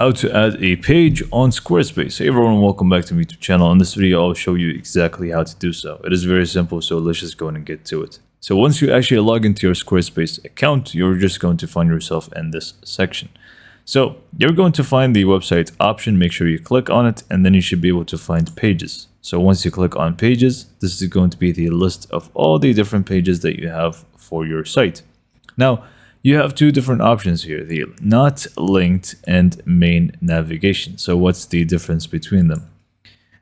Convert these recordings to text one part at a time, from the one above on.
How to add a page on Squarespace. Hey everyone, welcome back to my YouTube channel. In this video, I'll show you exactly how to do so. It is very simple, so let's just go and get to it. So once you actually log into your Squarespace account, you're just going to find yourself in this section. So you're going to find the website option, make sure you click on it, and then you should be able to find pages. So once you click on pages, this is going to be the list of all the different pages that you have for your site. Now, you have two different options here, the not linked and main navigation. So what's the difference between them?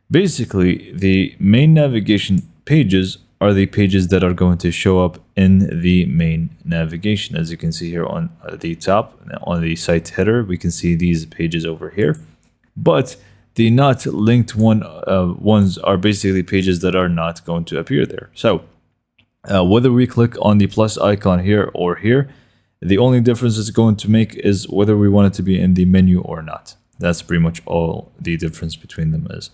Basically, the main navigation pages are the pages that are going to show up in the main navigation. As you can see here on the top, on the site header, we can see these pages over here. But the not linked ones are basically pages that are not going to appear there. So whether we click on the plus icon here or here, the only difference it's going to make is whether we want it to be in the menu or not. That's pretty much all the difference between them is.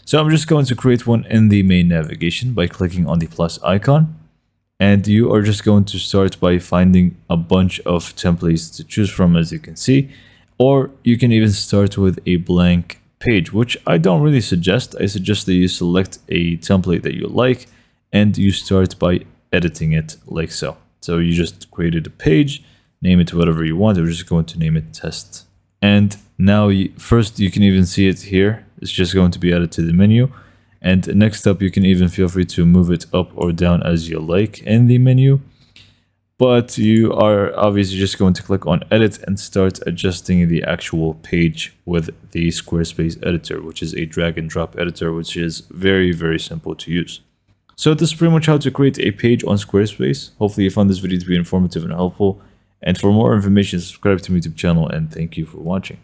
So I'm just going to create one in the main navigation by clicking on the plus icon. And you are just going to start by finding a bunch of templates to choose from, as you can see. Or you can even start with a blank page, which I don't really suggest. I suggest that you select a template that you like and you start by editing it like so. So you just created a page, name it whatever you want. We're just going to name it test. And now first you can even see it here. It's just going to be added to the menu. And next up, you can even feel free to move it up or down as you like in the menu. But you are obviously just going to click on edit and start adjusting the actual page with the Squarespace editor, which is a drag and drop editor, which is very, very simple to use. So this is pretty much how to create a page on Squarespace. Hopefully you found this video to be informative and helpful. And for more information, subscribe to my YouTube channel, and thank you for watching.